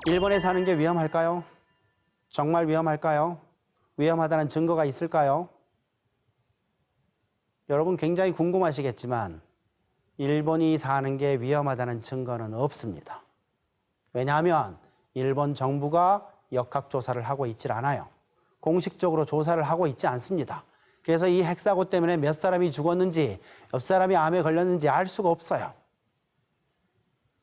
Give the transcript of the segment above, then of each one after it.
일본에 사는 게 위험할까요? 정말 위험할까요? 위험하다는 증거가 있을까요? 여러분 굉장히 궁금하시겠지만 일본이 사는 게 위험하다는 증거는 없습니다. 왜냐하면 일본 정부가 역학조사를 하고 있질 않아요. 공식적으로 조사를 하고 있지 않습니다. 그래서 이 핵사고 때문에 몇 사람이 죽었는지, 몇 사람이 암에 걸렸는지 알 수가 없어요.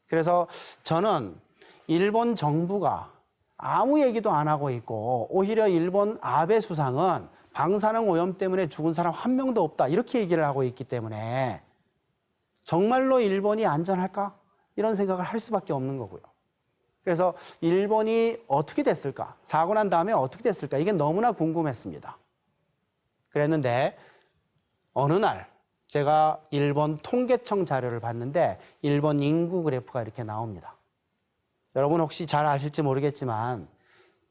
그래서 저는 일본 정부가 아무 얘기도 안 하고 있고 오히려 일본 아베 수상은 방사능 오염 때문에 죽은 사람 한 명도 없다 이렇게 얘기를 하고 있기 때문에 정말로 일본이 안전할까? 이런 생각을 할 수밖에 없는 거고요. 그래서 일본이 어떻게 됐을까? 사고 난 다음에 어떻게 됐을까? 이게 너무나 궁금했습니다. 그랬는데 어느 날 제가 일본 통계청 자료를 봤는데 일본 인구 그래프가 이렇게 나옵니다. 여러분 혹시 잘 아실지 모르겠지만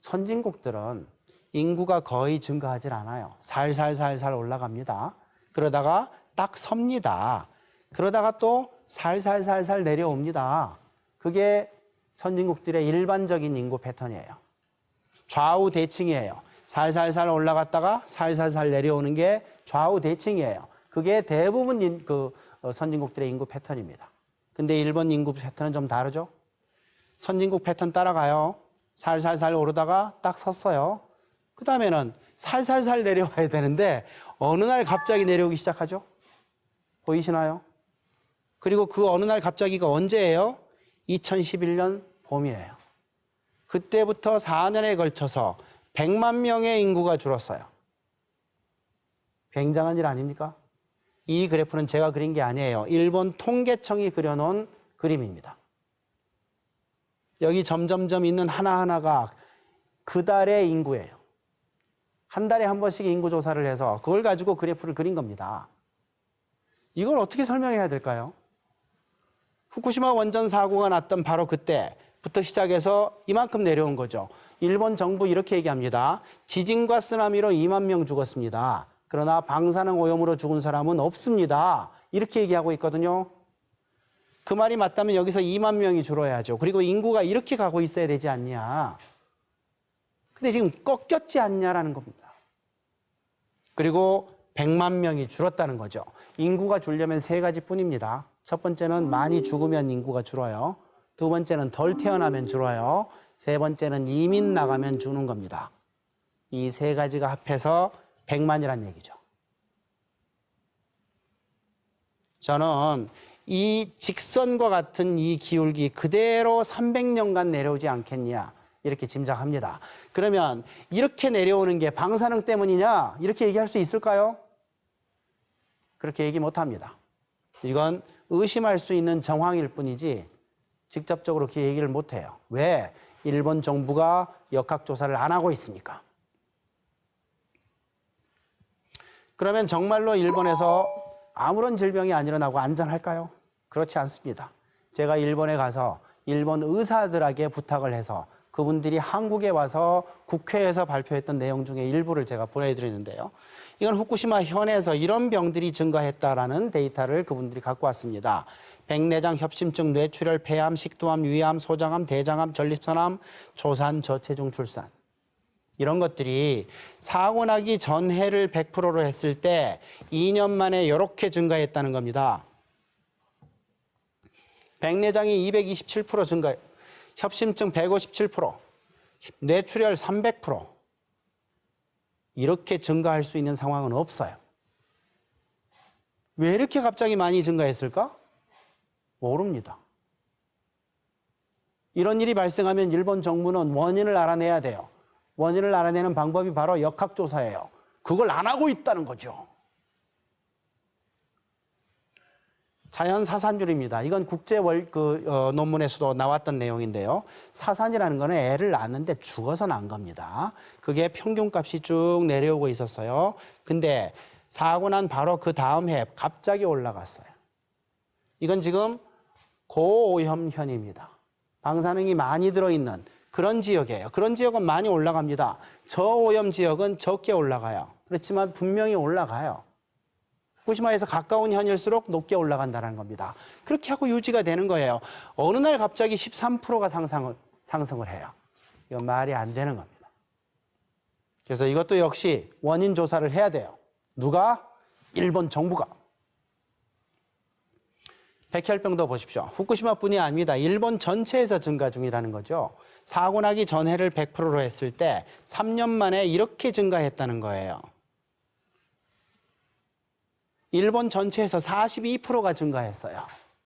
선진국들은 인구가 거의 증가하지 않아요. 살살살살 올라갑니다. 그러다가 딱 섭니다. 그러다가 또 살살살살 내려옵니다. 그게 선진국들의 일반적인 인구 패턴이에요. 좌우 대칭이에요. 살살살 올라갔다가 살살살 내려오는 게 좌우 대칭이에요. 그게 대부분 선진국들의 인구 패턴입니다. 근데 일본 인구 패턴은 좀 다르죠? 선진국 패턴 따라가요. 살살살 오르다가 딱 섰어요. 그 다음에는 살살살 내려와야 되는데 어느 날 갑자기 내려오기 시작하죠? 보이시나요? 그리고 그 어느 날 갑자기가 언제예요? 2011년 봄이에요. 그때부터 4년에 걸쳐서 100만 명의 인구가 줄었어요. 굉장한 일 아닙니까? 이 그래프는 제가 그린 게 아니에요. 일본 통계청이 그려놓은 그림입니다. 여기 점점점 있는 하나하나가 그 달의 인구예요. 한 달에 한 번씩 인구 조사를 해서 그걸 가지고 그래프를 그린 겁니다. 이걸 어떻게 설명해야 될까요? 후쿠시마 원전 사고가 났던 바로 그때부터 시작해서 이만큼 내려온 거죠. 일본 정부 이렇게 얘기합니다. 지진과 쓰나미로 2만 명 죽었습니다. 그러나 방사능 오염으로 죽은 사람은 없습니다. 이렇게 얘기하고 있거든요. 그 말이 맞다면 여기서 2만 명이 줄어야죠. 그리고 인구가 이렇게 가고 있어야 되지 않냐. 근데 지금 꺾였지 않냐라는 겁니다. 그리고 100만 명이 줄었다는 거죠. 인구가 줄려면 세 가지뿐입니다. 첫 번째는 많이 죽으면 인구가 줄어요. 두 번째는 덜 태어나면 줄어요. 세 번째는 이민 나가면 주는 겁니다. 이 세 가지가 합해서 100만이란 얘기죠. 저는 이 직선과 같은 이 기울기 그대로 300년간 내려오지 않겠냐 이렇게 짐작합니다. 그러면 이렇게 내려오는 게 방사능 때문이냐 이렇게 얘기할 수 있을까요? 그렇게 얘기 못합니다. 이건 의심할 수 있는 정황일 뿐이지 직접적으로 그 얘기를 못해요. 왜? 일본 정부가 역학조사를 안 하고 있으니까. 그러면 정말로 일본에서 아무런 질병이 안 일어나고 안전할까요? 그렇지 않습니다. 제가 일본에 가서 일본 의사들에게 부탁을 해서 그분들이 한국에 와서 국회에서 발표했던 내용 중에 일부를 제가 보내드리는데요. 이건 후쿠시마 현에서 이런 병들이 증가했다라는 데이터를 그분들이 갖고 왔습니다. 백내장, 협심증, 뇌출혈, 폐암, 식도암, 위암, 소장암, 대장암, 전립선암, 조산, 저체중 출산. 이런 것들이 사고 나기 전해를 100%로 했을 때 2년 만에 이렇게 증가했다는 겁니다. 백내장이 227% 증가, 협심증 157%, 뇌출혈 300%. 이렇게 증가할 수 있는 상황은 없어요. 왜 이렇게 갑자기 많이 증가했을까? 모릅니다. 이런 일이 발생하면 일본 정부는 원인을 알아내야 돼요. 원인을 알아내는 방법이 바로 역학조사예요. 그걸 안 하고 있다는 거죠. 자연사산율입니다. 이건 국제 논문에서도 나왔던 내용인데요. 사산이라는 거는 애를 낳았는데 죽어서 난 겁니다. 그게 평균값이 쭉 내려오고 있었어요. 근데 사고 난 바로 그 다음 해 갑자기 올라갔어요. 이건 지금 고오염현입니다. 방사능이 많이 들어있는 그런 지역이에요. 그런 지역은 많이 올라갑니다. 저오염 지역은 적게 올라가요. 그렇지만 분명히 올라가요. 후쿠시마에서 가까운 현일수록 높게 올라간다는 겁니다. 그렇게 하고 유지가 되는 거예요. 어느 날 갑자기 13%가 상승을 상승을 해요. 이건 말이 안 되는 겁니다. 그래서 이것도 역시 원인 조사를 해야 돼요. 누가? 일본 정부가. 백혈병도 보십시오. 후쿠시마뿐이 아닙니다. 일본 전체에서 증가 중이라는 거죠. 사고 나기 전해를 100%로 했을 때 3년 만에 이렇게 증가했다는 거예요. 일본 전체에서 42%가 증가했어요.